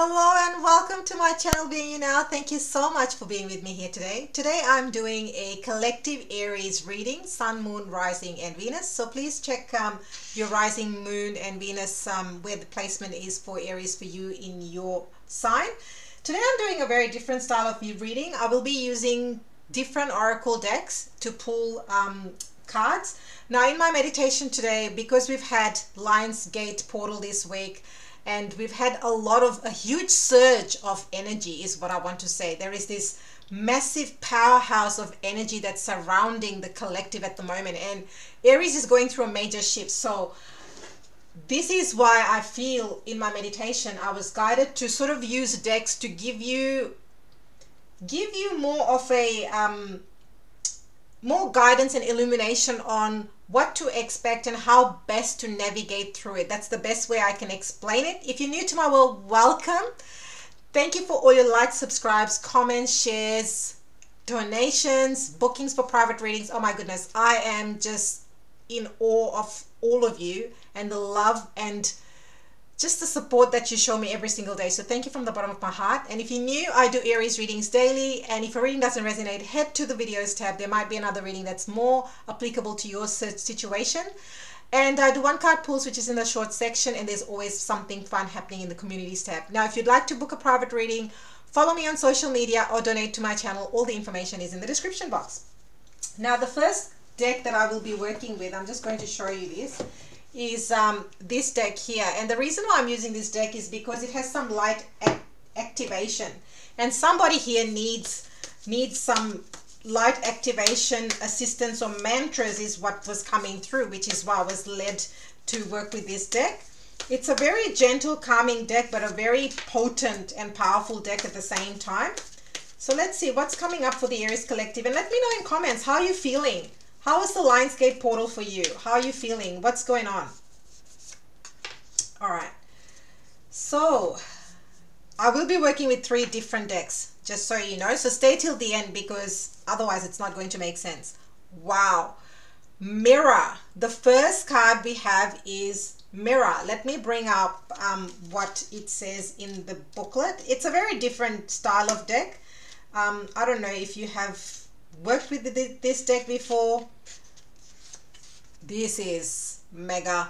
Hello and welcome to my channel Being You Now. Thank you so much for being with me here today. Today I'm doing a collective Aries reading, Sun, Moon, Rising and Venus. So please check your rising, moon and Venus where the placement is for Aries for you in your sign. Today I'm doing a very different style of reading. I will be using different oracle decks to pull cards. Now in my meditation today, because we've had Lionsgate portal this week, and we've had a huge surge of energy is what I want to say. There is this massive powerhouse of energy that's surrounding the collective at the moment, and Aries is going through a major shift. So this is why I feel in my meditation I was guided to sort of use decks to give you more of a more guidance and illumination on what to expect and how best to navigate through it. That's the best way I can explain it. If you're new to my world, welcome. Thank you for all your likes, subscribes, comments, shares, donations, bookings for private readings. Oh my goodness, I am just in awe of all of you and the love and just the support that you show me every single day. So thank you from the bottom of my heart. And if you're new, I do Aries readings daily. And if a reading doesn't resonate, head to the videos tab. There might be another reading that's more applicable to your situation. And I do one card pulls, which is in the short section. And there's always something fun happening in the communities tab. Now, if you'd like to book a private reading, follow me on social media or donate to my channel. All the information is in the description box. Now, the first deck that I will be working with, I'm just going to show you this, is this deck here. And the reason why I'm using this deck is because it has some light activation, and somebody here needs some light activation assistance or mantras is what was coming through, which is why I was led to work with this deck. It's a very gentle, calming deck, but a very potent and powerful deck at the same time. So let's see what's coming up for the Aries collective, and let me know in comments, how are you feeling? How is the Lionsgate portal for you? How are you feeling? What's going on? All right. So I will be working with 3 different decks, just so you know. So stay till the end, because otherwise it's not going to make sense. Wow. Mirror. The first card we have is Mirror. Let me bring up what it says in the booklet. It's a very different style of deck. I don't know if you have worked with this deck before. This is mega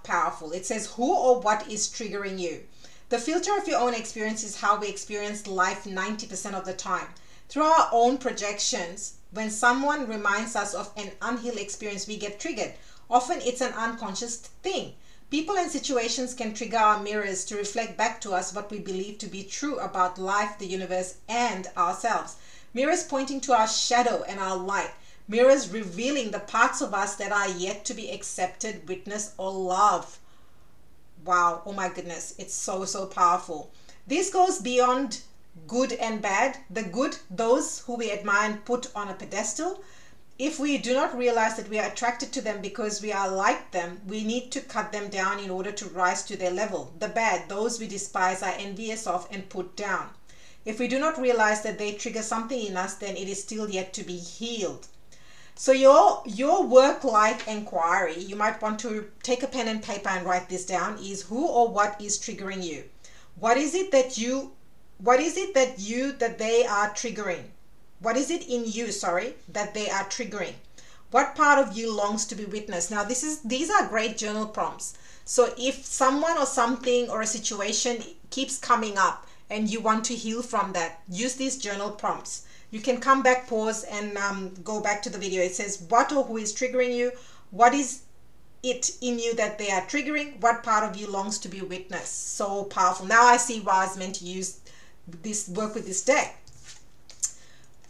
powerful. It says, who or what is triggering you? The filter of your own experience is how we experience life 90% of the time. Through our own projections, when someone reminds us of an unhealed experience, we get triggered. Often it's an unconscious thing. People and situations can trigger our mirrors to reflect back to us what we believe to be true about life, the universe, and ourselves. Mirrors pointing to our shadow and our light. Mirrors revealing the parts of us that are yet to be accepted, witnessed, or loved. Wow, oh my goodness, it's so powerful. This goes beyond good and bad. The good, those who we admire and put on a pedestal. If we do not realize that we are attracted to them because we are like them, we need to cut them down in order to rise to their level. The bad, those we despise, are envious of and put down. If we do not realize that they trigger something in us, then it is still yet to be healed. So your work life inquiry, you might want to take a pen and paper and write this down, is who or what is triggering you? What is it that they are triggering? What is it in you, that they are triggering? What part of you longs to be witnessed? Now these are great journal prompts. So if someone or something or a situation keeps coming up and you want to heal from that, use these journal prompts. You can come back, pause, and go back to the video. It says what or who is triggering you? What is it in you that they are triggering? What part of you longs to be witnessed? So powerful. Now I see why I was meant to use this, work with this deck.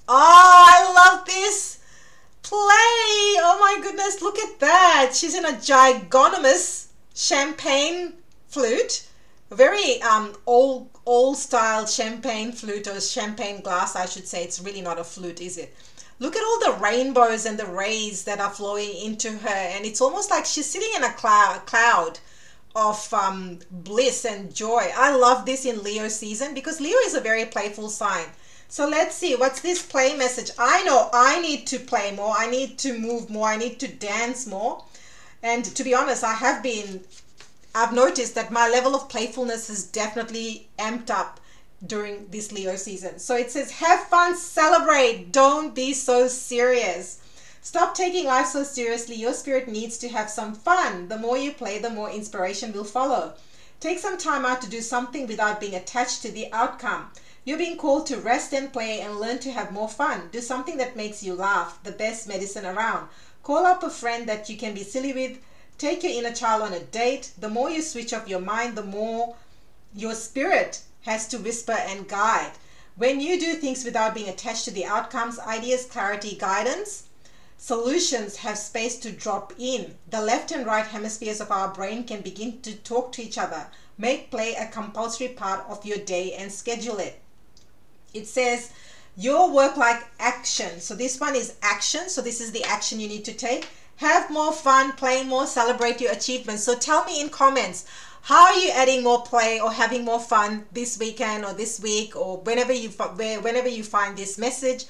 Oh, I love this play. Oh my goodness, look at that. She's in a gigantomous champagne flute. A very old style champagne flute, or champagne glass I should say. It's really not a flute, is it? Look at all the rainbows and the rays that are flowing into her, and it's almost like she's sitting in a cloud of bliss and joy. I love this in Leo season, because Leo is a very playful sign. So let's see, what's this play message? I know I need to play more, I need to move more, I need to dance more. And to be honest, I have been I've noticed that my level of playfulness has definitely amped up during this Leo season. So it says, have fun, celebrate, don't be so serious. Stop taking life so seriously. Your spirit needs to have some fun. The more you play, the more inspiration will follow. Take some time out to do something without being attached to the outcome. You're being called to rest and play and learn to have more fun. Do something that makes you laugh, the best medicine around. Call up a friend that you can be silly with. Take your inner child on a date. The more you switch off your mind, the more your spirit has to whisper and guide. When you do things without being attached to the outcomes, ideas, clarity, guidance, solutions have space to drop in. The left and right hemispheres of our brain can begin to talk to each other. Make play a compulsory part of your day and schedule it. It says your work like action. So this one is action. So this is the action you need to take. Have more fun, play more, celebrate your achievements. So tell me in comments, how are you adding more play or having more fun this weekend or this week or whenever you find this message?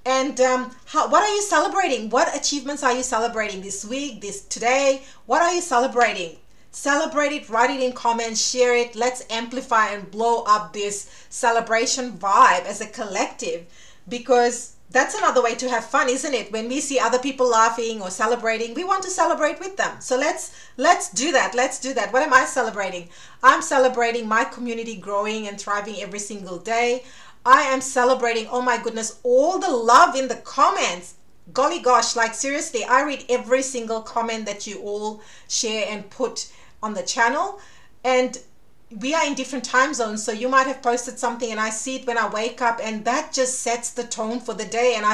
And what are you celebrating? What achievements are you celebrating this week, today? What are you celebrating? Celebrate it, write it in comments, share it. Let's amplify and blow up this celebration vibe as a collective, because that's another way to have fun, isn't it? When we see other people laughing or celebrating, we want to celebrate with them. So let's do that. Let's do that. What am I celebrating? I'm celebrating my community growing and thriving every single day. I am celebrating, oh my goodness, all the love in the comments. Golly gosh, like seriously, I read every single comment that you all share and put on the channel. And we are in different time zones, so you might have posted something and I see it when I wake up, and that just sets the tone for the day. And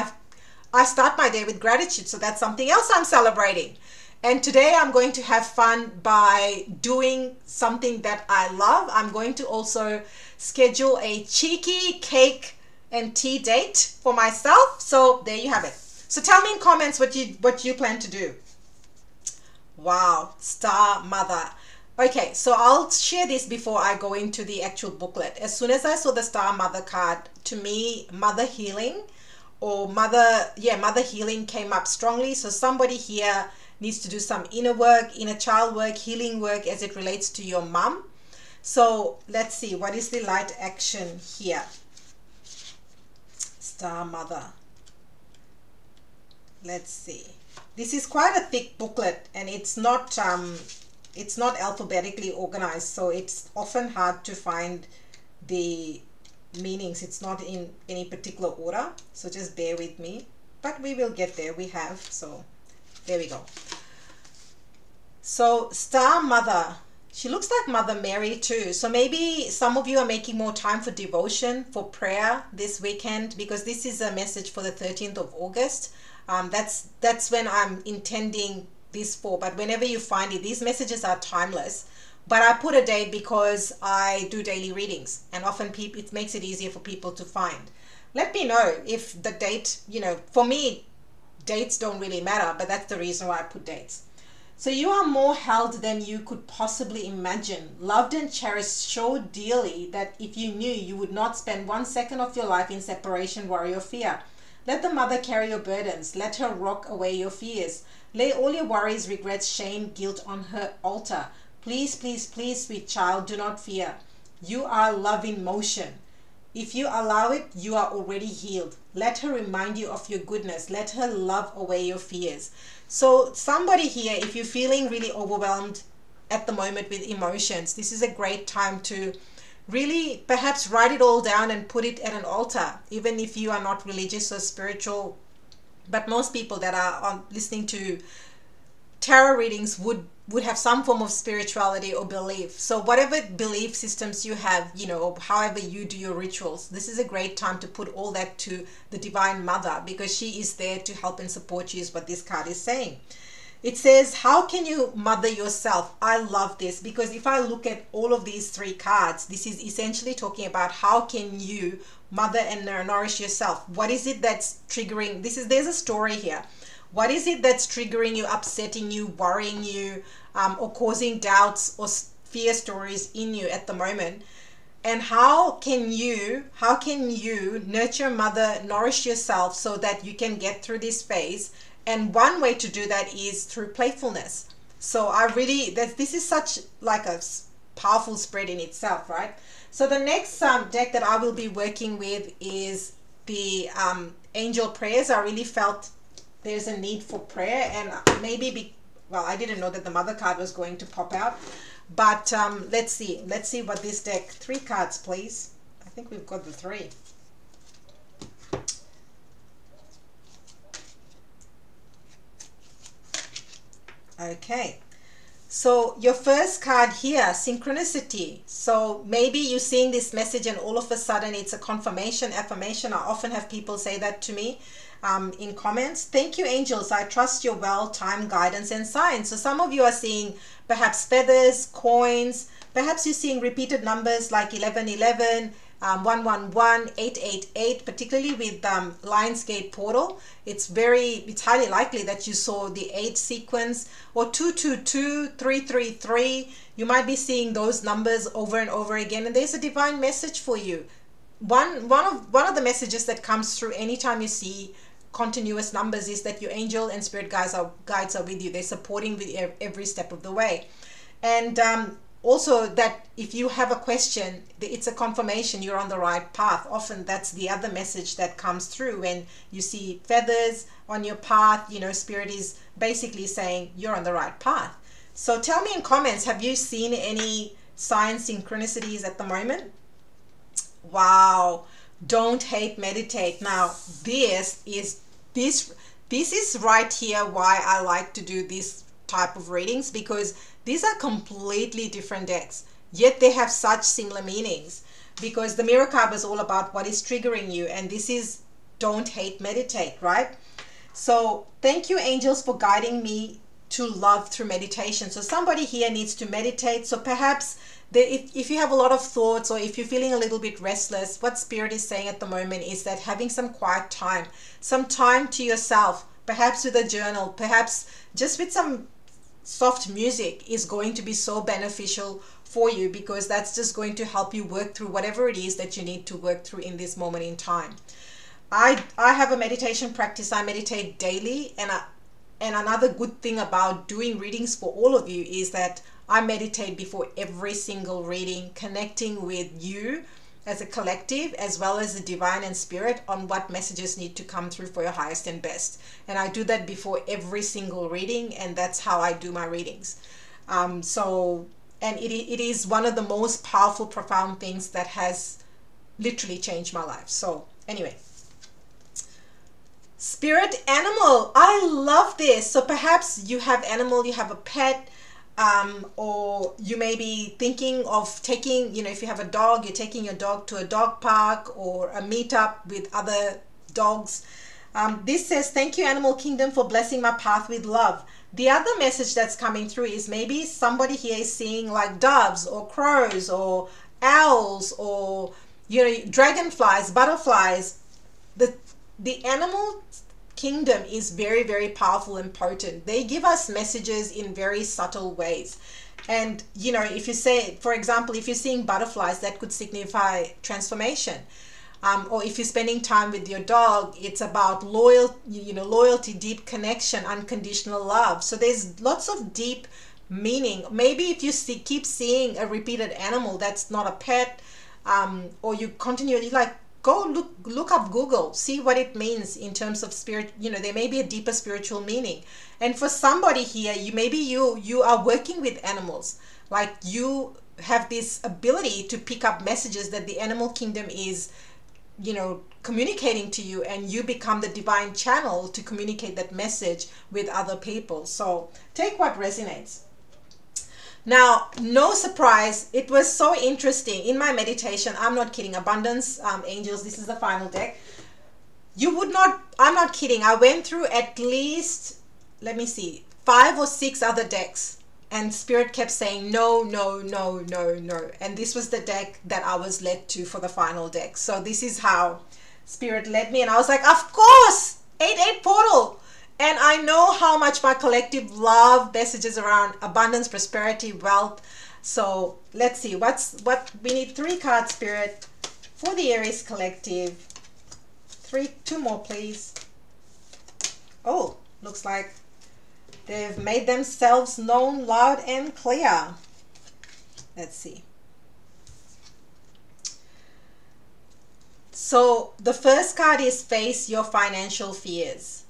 I start my day with gratitude, so that's something else I'm celebrating. And today I'm going to have fun by doing something that I love. I'm going to also schedule a cheeky cake and tea date for myself. So there you have it. So tell me in comments what you plan to do. Wow, Star Mother. Okay, so I'll share this before I go into the actual booklet. As soon as I saw the Star Mother card, to me, mother healing or mother healing came up strongly. So somebody here needs to do some inner work, inner child work, healing work as it relates to your mom. So let's see, what is the light action here? Star Mother. Let's see. This is quite a thick booklet, and it's not alphabetically organized, so it's often hard to find the meanings. It's not in any particular order, so just bear with me, but we will get there. We have, so there we go. So Star Mother, she looks like Mother Mary too. So maybe some of you are making more time for devotion, for prayer this weekend, because this is a message for the 13th of August. That's when I'm intending this for, but whenever you find it, these messages are timeless. But I put a date because I do daily readings, and often it makes it easier for people to find. Let me know if the date, for me, dates don't really matter, but that's the reason why I put dates. So you are more held than you could possibly imagine, loved and cherished so dearly that if you knew, you would not spend 1 second of your life in separation, worry, or fear. Let the mother carry your burdens. Let her rock away your fears. Lay all your worries, regrets, shame, guilt on her altar. Please, please, please, sweet child, do not fear. You are love in motion. If you allow it, you are already healed. Let her remind you of your goodness. Let her love away your fears. So somebody here, if you're feeling really overwhelmed at the moment with emotions, this is a great time to really perhaps write it all down and put it at an altar, even if you are not religious or spiritual. But most people that are listening to tarot readings would have some form of spirituality or belief. So whatever belief systems you have, or however you do your rituals, this is a great time to put all that to the Divine Mother, because she is there to help and support you, is what this card is saying. It says, how can you mother yourself? I love this, because if I look at all of these three cards, this is essentially talking about how can you mother and nourish yourself. What is it that's triggering? There's a story here. What is it that's triggering you, upsetting you, worrying you, or causing doubts or fear stories in you at the moment? And how can you nurture, mother, nourish yourself so that you can get through this phase? And one way to do that is through playfulness. So I really, this is such like a powerful spread in itself, right? So the next deck that I will be working with is the angel prayers. I really felt there's a need for prayer, and maybe well, I didn't know that the mother card was going to pop out, but let's see what this deck, 3 cards please. I think we've got the 3. Okay, so your first card here, synchronicity. So maybe you're seeing this message and all of a sudden it's a confirmation, affirmation. I often have people say that to me in comments. Thank you, angels. I trust your well-timed guidance and signs. So some of you are seeing perhaps feathers, coins. Perhaps you're seeing repeated numbers like 1111, 111, 888, particularly with Lionsgate portal. It's highly likely that you saw the 8 sequence, or 222, 333. You might be seeing those numbers over and over again, and there's a divine message for you. One of the messages that comes through anytime you see continuous numbers is that your angel and spirit guides are with you. They're supporting with every step of the way. And also that if you have a question, it's a confirmation you're on the right path. Often that's the other message that comes through when you see feathers on your path. You know, spirit is basically saying you're on the right path. So tell me in comments, have you seen any sign synchronicities at the moment? Wow. Don't hate, meditate. Now this is right here why I like to do this type of readings, because these are completely different decks, yet they have such similar meanings, because the mirror card was all about what is triggering you, and this is don't hate, meditate, right? So thank you, angels, for guiding me to love through meditation. So somebody here needs to meditate. So perhaps if you have a lot of thoughts, or if you're feeling a little bit restless, what spirit is saying at the moment is that having some quiet time, some time to yourself, perhaps with a journal, perhaps just with some soft music, is going to be so beneficial for you, because that's just going to help you work through whatever it is that you need to work through in this moment in time. I have a meditation practice. I meditate daily, and another good thing about doing readings for all of you is that I meditate before every single reading, connecting with you as a collective, as well as the divine and spirit, on what messages need to come through for your highest and best. And I do that before every single reading, and that's how I do my readings. And it is one of the most powerful, profound things that has literally changed my life. So anyway, spirit animal, I love this. So perhaps you have animal, you have a pet, or you may be thinking of taking, if you have a dog, you're taking your dog to a dog park or a meetup with other dogs. This says, thank you, Animal Kingdom, for blessing my path with love. The other message that's coming through is maybe somebody here is seeing like doves or crows or owls or, dragonflies, butterflies. The animal kingdom is very, very powerful and potent. They give us messages in very subtle ways. And if you say, for example, if you're seeing butterflies, that could signify transformation. Or if you're spending time with your dog, it's about loyalty, deep connection, unconditional love. So there's lots of deep meaning. Maybe if you keep seeing a repeated animal that's not a pet, or you continually go look up Google, see what it means in terms of spirit. There may be a deeper spiritual meaning. And for somebody here, you are working with animals, like you have this ability to pick up messages that the animal kingdom is communicating to you, and you become the divine channel to communicate that message with other people. So take what resonates. Now, no surprise, it was so interesting in my meditation. I'm not kidding. Abundance angels, this is the final deck. I'm not kidding. I went through at least, let me see, 5 or 6 other decks, and spirit kept saying no, no, no, no, no. And this was the deck that I was led to for the final deck. So this is how spirit led me, and I was like, of course, 8-8 portal. And I know how much my collective love messages around abundance, prosperity, wealth. So let's see what we need. 3 cards, spirit, for the Aries collective. 2 more, please. Oh, looks like They've made themselves known loud and clear. Let's see. So the first card is face your financial fears.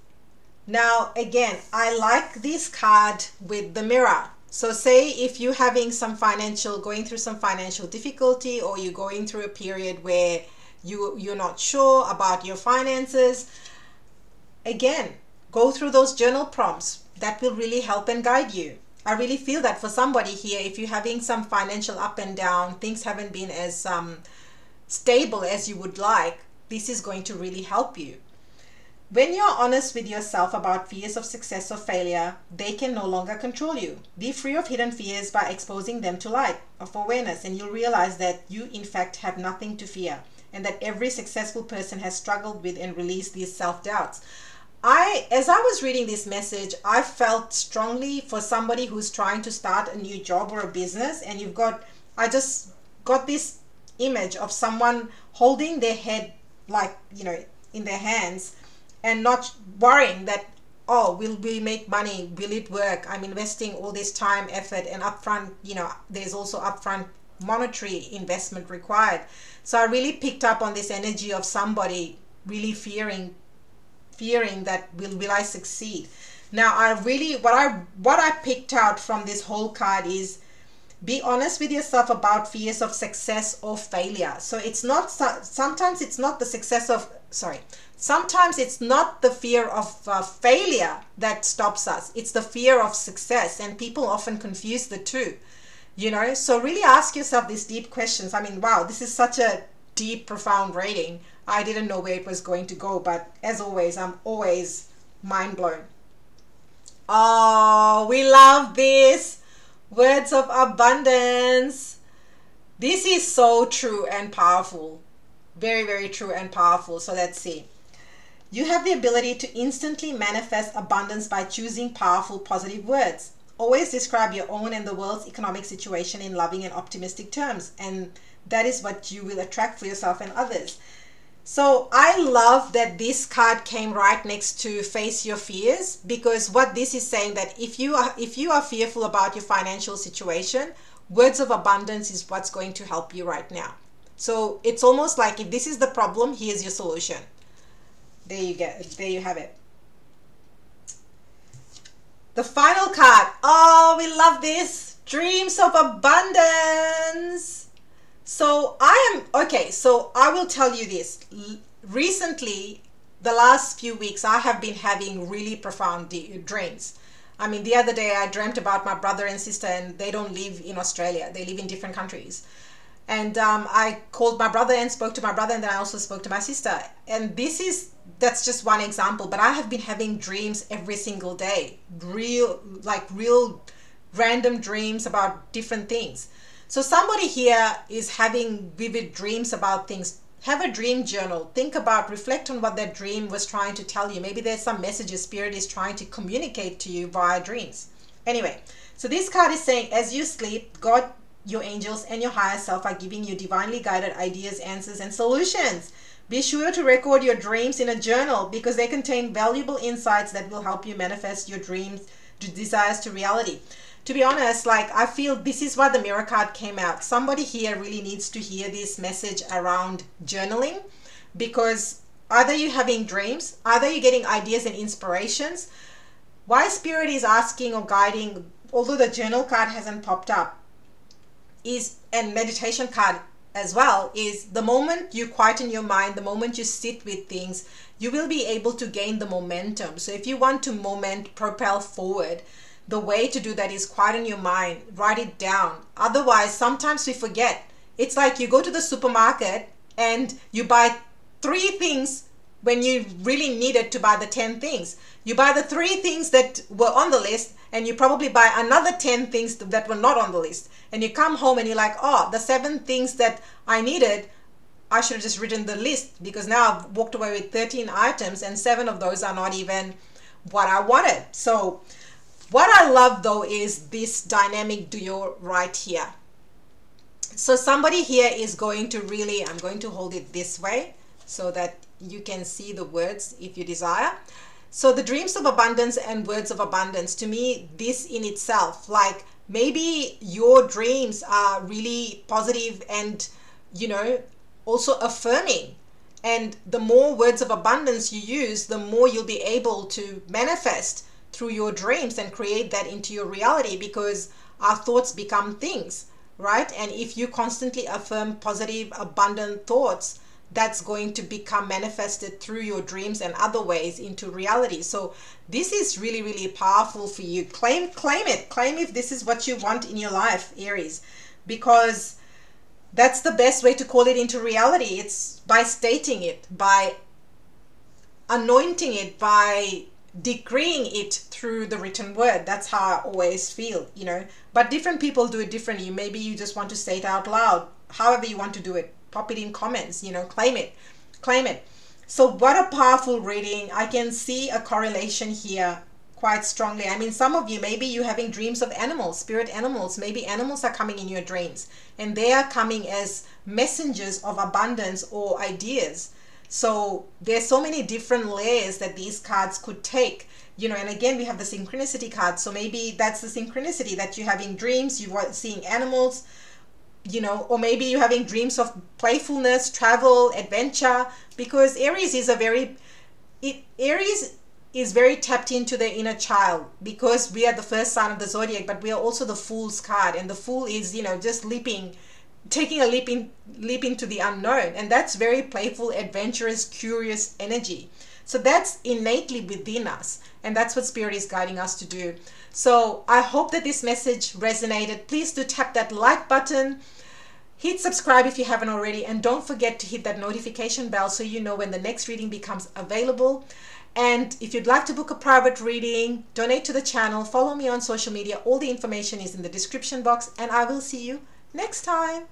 Now, again, I like this card with the mirror. So say if you're having going through some financial difficulty, or you're going through a period where you're not sure about your finances, again, go through those journal prompts. That will really help and guide you. I really feel that for somebody here, if you're having some financial up and down, things haven't been as stable as you would like, this is going to really help you. When you're honest with yourself about fears of success or failure, they can no longer control you. Be free of hidden fears by exposing them to light of awareness, and you'll realize that you in fact have nothing to fear, and that every successful person has struggled with and released these self-doubts. As I was reading this message, I felt strongly for somebody who's trying to start a new job or a business, and I just got this image of someone holding their head, like, in their hands, and not worrying that, oh, will we make money? Will it work? I'm investing all this time, effort, and upfront, there's also upfront monetary investment required. So I really picked up on this energy of somebody really fearing that will I succeed. Now, what I picked out from this whole card is, be honest with yourself about fears of success or failure. So sometimes it's not the fear of failure that stops us. It's the fear of success, and people often confuse the two, So really ask yourself these deep questions. I mean, wow, this is such a deep, profound reading. I didn't know where it was going to go, but as always, I'm always mind blown. Oh, we love this. Words of abundance. This is so true and powerful. Very, very true and powerful. So let's see. You have the ability to instantly manifest abundance by choosing powerful, positive words. Always describe your own and the world's economic situation in loving and optimistic terms, and that is what you will attract for yourself and others. So I love that this card came right next to face your fears, because what this is saying, that if you are fearful about your financial situation, words of abundance is what's going to help you right now. So it's almost like, if this is the problem, here's your solution. There you have it. The final card. Oh, we love this. Dreams of abundance. So I will tell you this. Recently, the last few weeks, I have been having really profound dreams. I mean, the other day I dreamt about my brother and sister, and they don't live in Australia. They live in different countries. And I called my brother and spoke to my brother, and then I also spoke to my sister. And that's just one example, but I have been having dreams every single day. Real random dreams about different things. So somebody here is having vivid dreams about things. Have a dream journal. Reflect on what that dream was trying to tell you. Maybe there's some messages Spirit is trying to communicate to you via dreams. Anyway, so this card is saying, as you sleep, God, your angels, and your higher self are giving you divinely guided ideas, answers, and solutions. Be sure to record your dreams in a journal, because they contain valuable insights that will help you manifest your dreams, desires to reality. To be honest, I feel this is why the mirror card came out. Somebody here really needs to hear this message around journaling, because either you're having dreams, either you're getting ideas and inspirations. Why Spirit is asking or guiding, although the journal card hasn't popped up, and meditation card as well, is the moment you quieten your mind, the moment you sit with things, you will be able to gain the momentum. So if you want to propel forward, the way to do that is quieten your mind, write it down. Otherwise, sometimes we forget. It's like you go to the supermarket and you buy 3 things when you really needed to buy the 10 things. You buy the 3 things that were on the list, and you probably buy another 10 things that were not on the list. And you come home and you're like, oh, the 7 things that I needed, I should have just written the list, because now I've walked away with 13 items and 7 of those are not even what I wanted. So what I love though is this dynamic duo right here. So somebody here is going to I'm going to hold it this way so that you can see the words if you desire. So the dreams of abundance and words of abundance, to me, this in itself, like maybe your dreams are really positive and, you know, also affirming. And the more words of abundance you use, the more you'll be able to manifest through your dreams and create that into your reality, because our thoughts become things, right? And if you constantly affirm positive, abundant thoughts, that's going to become manifested through your dreams and other ways into reality. So this is really, really powerful for you. Claim it. Claim if this is what you want in your life, Aries, because that's the best way to call it into reality. It's by stating it, by anointing it, by decreeing it through the written word. That's how I always feel, you know. But different people do it differently. Maybe you just want to say it out loud. However you want to do it, pop it in comments, you know, claim it, claim it. So what a powerful reading. I can see a correlation here quite strongly. I mean, some of you, maybe you're having dreams of animals, spirit animals. Maybe animals are coming in your dreams and they are coming as messengers of abundance or ideas. So there's so many different layers that these cards could take, you know. And again, we have the synchronicity card. So maybe that's the synchronicity, that you're having dreams, you're seeing animals, you know, or maybe you're having dreams of playfulness, travel, adventure, because Aries is Aries is very tapped into the inner child, because we are the first sign of the zodiac, but we are also the Fool's card, and the Fool is, you know, just taking a leap into the unknown, and that's very playful, adventurous, curious energy. So that's innately within us, and that's what Spirit is guiding us to do. So I hope that this message resonated. Please do tap that like button, hit subscribe if you haven't already, and don't forget to hit that notification bell so you know when the next reading becomes available. And if you'd like to book a private reading, donate to the channel, follow me on social media. All the information is in the description box, and I will see you next time.